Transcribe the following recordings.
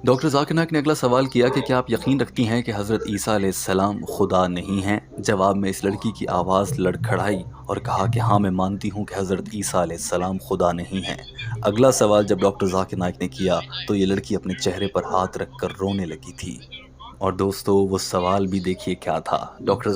Doctor Zakir Naik نے اگلا سوال کیا کہ کیا آپ یقین رکھتی ہیں کہ حضرت عیسیٰ علیہ السلام خدا نہیں ہیں؟ جواب میں اس لڑکی کی آواز لڑکھڑائی اور کہا کہ ہاں میں مانتی ہوں کہ حضرت عیسیٰ علیہ السلام خدا نہیں ہیں۔ اگلا سوال جب ڈاکٹر ذاکر نائک نے کیا تو یہ لڑکی اپنے چہرے پر ہاتھ رکھ کر رونے لگی تھی۔ اور دوستو وہ سوال بھی دیکھیے کیا تھا۔ ڈاکٹر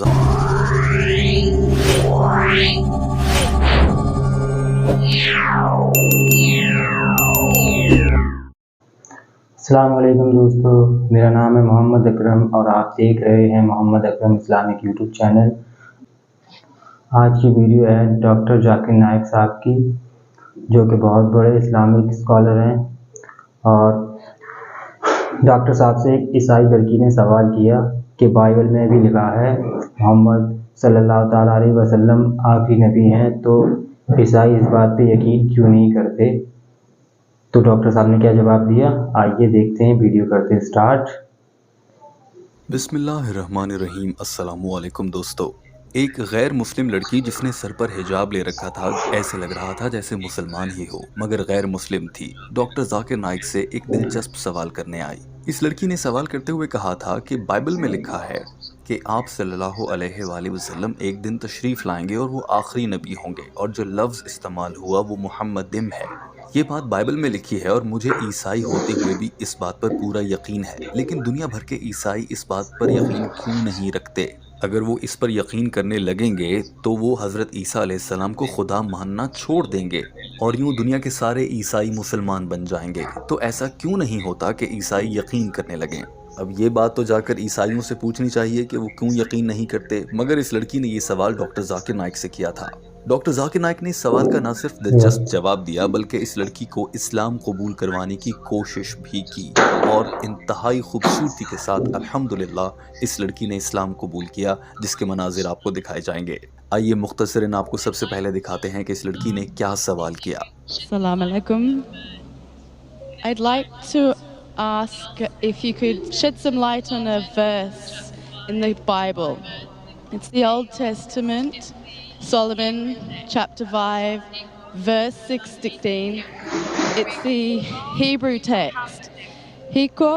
السلام علیکم دوستو، میرا نام ہے محمد اکرم اور آپ دیکھ رہے ہیں محمد اکرم اسلامک یوٹیوب چینل۔ آج کی ویڈیو ہے ڈاکٹر ذاکر نائک صاحب کی، جو کہ بہت بڑے اسلامک اسکالر ہیں، اور ڈاکٹر صاحب سے ایک عیسائی لڑکی نے سوال کیا کہ بائبل میں بھی لکھا ہے محمد صلی اللہ تعالیٰ علیہ وسلم آخری نبی ہیں، تو عیسائی اس بات پہ یقین کیوں نہیں کرتے؟ تو ڈاکٹر صاحب نے کیا جواب دیا، آئیے دیکھتے ہیں، ویڈیو کرتے ہیں سٹارٹ۔ بسم اللہ الرحمن الرحیم۔ السلام علیکم دوستو۔ ایک غیر مسلم لڑکی جس نے سر پر حجاب لے رکھا تھا، ایسے لگ رہا تھا جیسے مسلمان ہی ہو مگر غیر مسلم تھی، ڈاکٹر ذاکر نائک سے ایک دلچسپ سوال کرنے آئی۔ اس لڑکی نے سوال کرتے ہوئے کہا تھا کہ بائبل میں لکھا ہے کہ آپ صلی اللہ علیہ وآلہ وسلم ایک دن تشریف لائیں گے اور وہ آخری نبی ہوں گے، اور جو لفظ استعمال ہوا وہ محمدم ہے۔ یہ بات بائبل میں لکھی ہے اور مجھے عیسائی ہوتے ہوئے بھی اس بات پر پورا یقین ہے، لیکن دنیا بھر کے عیسائی اس بات پر یقین کیوں نہیں رکھتے؟ اگر وہ اس پر یقین کرنے لگیں گے تو وہ حضرت عیسیٰ علیہ السلام کو خدا ماننا چھوڑ دیں گے اور یوں دنیا کے سارے عیسائی مسلمان بن جائیں گے۔ تو ایسا کیوں نہیں ہوتا کہ عیسائی یقین کرنے لگیں؟ اب یہ بات تو جا کر عیسائیوں سے پوچھنی چاہیے کہ وہ کیوں یقین نہیں کرتے، مگر اس لڑکی نے یہ سوال ڈاکٹر ذاکر نائک سے کیا تھا۔ ڈاکٹر ذاکر نائک نے اس سوال کا نہ صرف دلچسپ جواب دیا بلکہ اس لڑکی کو اسلام قبول کروانے کی کوشش بھی کی، اور انتہائی خوبصورتی کے ساتھ الحمدللہ اس لڑکی نے اسلام قبول کیا، جس کے مناظر آپ کو دکھائے جائیں گے۔ آئیے مختصراً آپ کو سب سے پہلے دکھاتے ہیں کہ اس لڑکی نے کیا سوال کیا۔ السلام علیکم. I'd like to ask if you could shed some light on a verse in the Bible. It's the Old Testament, Solomon chapter 5, verse 16. It's the Hebrew text. Hiko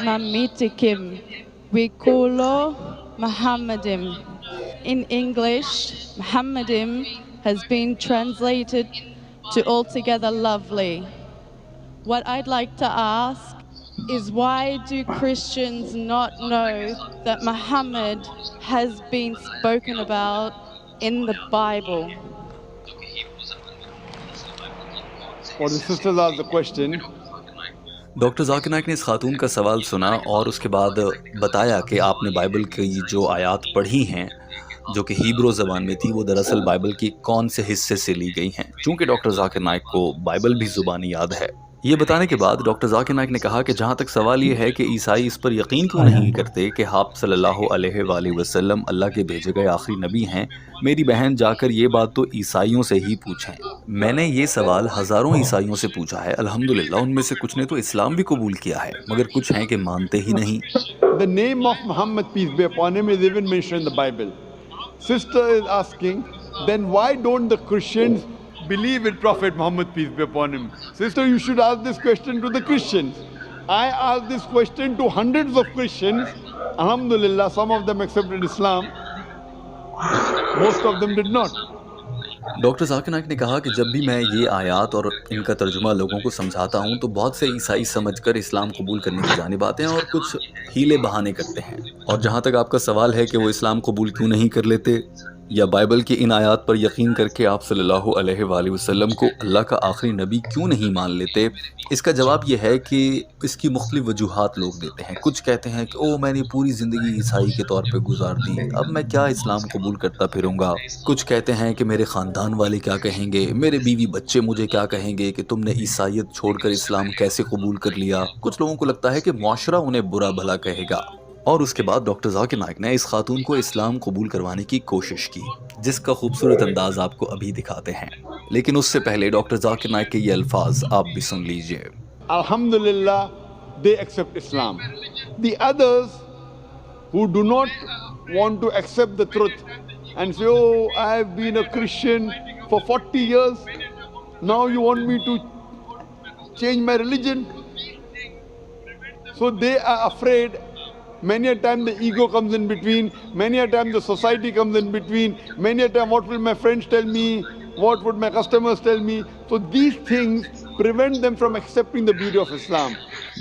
mamitikim, wikulo Muhammadim. In English, Muhammadim has been translated to altogether lovely. What I'd like to ask is, why do Christians not know that Muhammad has been spoken about in the Bible? For the sisters asked the question. Doctor Zakir Naik نے اس خاتون کا سوال سنا اور اس کے بعد بتایا کہ آپ نے بائبل کی جو آیات پڑھی ہیں جو کہ ہیبرو زبان میں تھی، وہ دراصل بائبل کی کون سے حصے سے لی گئی ہیں، چونکہ ڈاکٹر ذاکر نائک کو بائبل بھی زبانی یاد ہے۔ یہ بتانے کے بعد ڈاکٹر ذاکر نائک نے کہا کہ جہاں تک سوال یہ ہے کہ عیسائی اس پر یقین کیوں نہیں کرتے کہ آپ صلی اللہ علیہ وآلہ وسلم اللہ کے بھیجے گئے آخری نبی ہیں، میری بہن جا کر یہ بات تو عیسائیوں سے ہی پوچھیں۔ میں نے یہ سوال ہزاروں عیسائیوں سے پوچھا ہے، الحمدللہ ان میں سے کچھ نے تو اسلام بھی قبول کیا ہے، مگر کچھ ہیں کہ مانتے ہی نہیں۔ The name of Muhammad, peace be upon him, is even mentioned in the Bible. Sister is asking, then why don't the Christians believe in Prophet Muhammad, peace be upon him? Sister, you should ask this question to the Christians. I asked this question to hundreds of Christians. Alhamdulillah, some of them accepted Islam. Most of them did not. Doctor Zakir Naik نے کہا کہ جب بھی میں یہ آیات اور ان کا ترجمہ لوگوں کو سمجھاتا ہوں تو بہت سے عیسائی سمجھ کر اسلام قبول کرنے کی جانب آتے ہیں اور کچھ ہیلے بہانے کرتے ہیں۔ اور جہاں تک آپ کا سوال ہے کہ وہ اسلام قبول کیوں نہیں کر لیتے یا بائبل کی ان آیات پر یقین کر کے آپ صلی اللہ علیہ وآلہ وسلم کو اللہ کا آخری نبی کیوں نہیں مان لیتے، اس کا جواب یہ ہے کہ اس کی مختلف وجوہات لوگ دیتے ہیں۔ کچھ کہتے ہیں کہ میں نے پوری زندگی عیسائی کے طور پہ گزار دی، اب میں کیا اسلام قبول کرتا پھروں گا۔ کچھ کہتے ہیں کہ میرے خاندان والے کیا کہیں گے، میرے بیوی بچے مجھے کیا کہیں گے کہ تم نے عیسائیت چھوڑ کر اسلام کیسے قبول کر لیا۔ کچھ لوگوں کو لگتا ہے کہ معاشرہ انہیں برا بھلا کہے گا۔ اور اس کے بعد ڈاکٹر ذاکر نائک نے اس خاتون کو اسلام قبول کروانے کی کوشش کی، جس کا خوبصورت انداز آپ کو ابھی دکھاتے ہیں، لیکن اس سے پہلے ڈاکٹر ذاکر نائک کے یہ الفاظ آپ بھی سن لیجئے۔ Alhamdulillah, they accept Islam. The others who do not want to accept the truth and say, I have been a Christian for 40 years, now you want me to change my religion? So they are afraid. Many a time the ego comes in between. Many a time the society comes in between. Many a time what will my friends tell me? What would my customers tell me? So these things prevent them from accepting the beauty of Islam.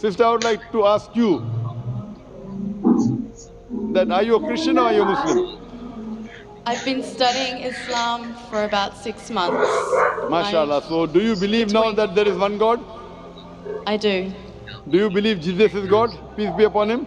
Sister, I would like to ask you that are you a Christian or are you a Muslim? I've been studying Islam for about 6 months. MashaAllah. So do you believe now that there is one God? I do. Do you believe Jesus is God? Peace be upon him.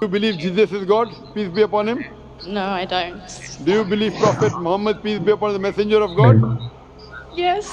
Do you believe Jesus is God? Peace be upon him. No, I don't. Do you believe Prophet Muhammad, peace be upon him, the messenger of God? Yes.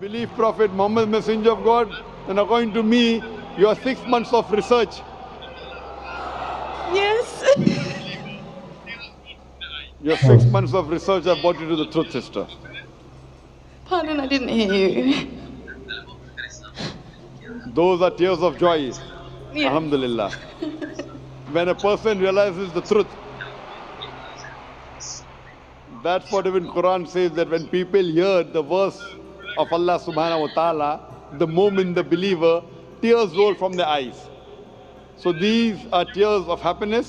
Believe Prophet Muhammad, messenger of God, and according to me, your 6 months of research. Yes. Your 6 months of research have brought you to the truth, sister. Pardon, I didn't hear you. Those are tears of joy. Yeah. Alhamdulillah. When a person realizes the truth, that's what even Quran says, that when people hear the verse of Allah subhanahu wa ta'ala, the moment the believer, tears roll from their eyes. So these are tears of happiness.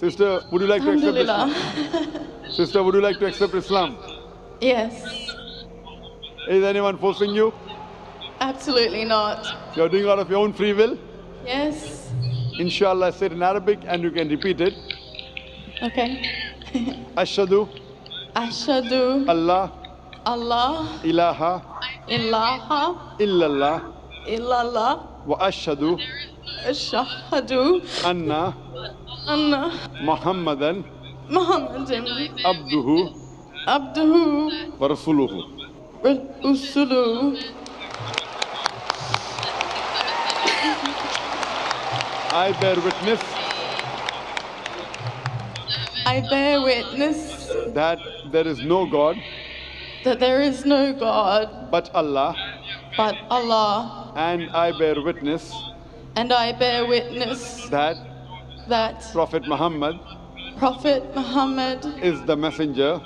Sister, would you like to accept Islam? Alhamdulillah. Sister, would you like to accept Islam? Yes. Is anyone forcing you? Absolutely not. You're doing it out of your own free will? Yes. Inshallah, I said in Arabic and you can repeat it. Okay. Ashhadu Ashhadu Allah Allah ilaha ilaha illallah illallah wa ashhadu ashhadu anna anna Muhammadan Muhammadan abduhu abduhu wa rasuluhu. rusuluhu. I bear witness I bear witness that there is no God that there is no God but Allah, but Allah, and I bear witness and I bear witness that that Prophet Muhammad Prophet Muhammad is the messenger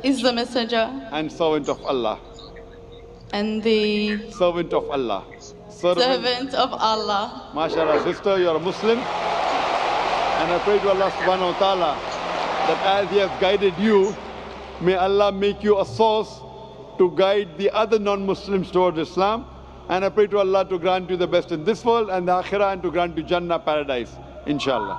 is the messenger and servant of Allah. and the Servant of Allah. servant of Allah. MashaAllah, sister, you are a Muslim. And I pray to Allah subhanahu wa ta'ala that as He has guided you, may Allah make you a source to guide the other non-Muslims towards Islam. And I pray to Allah to grant you the best in this world and the Akhirah, and to grant you Jannah, paradise, inshallah.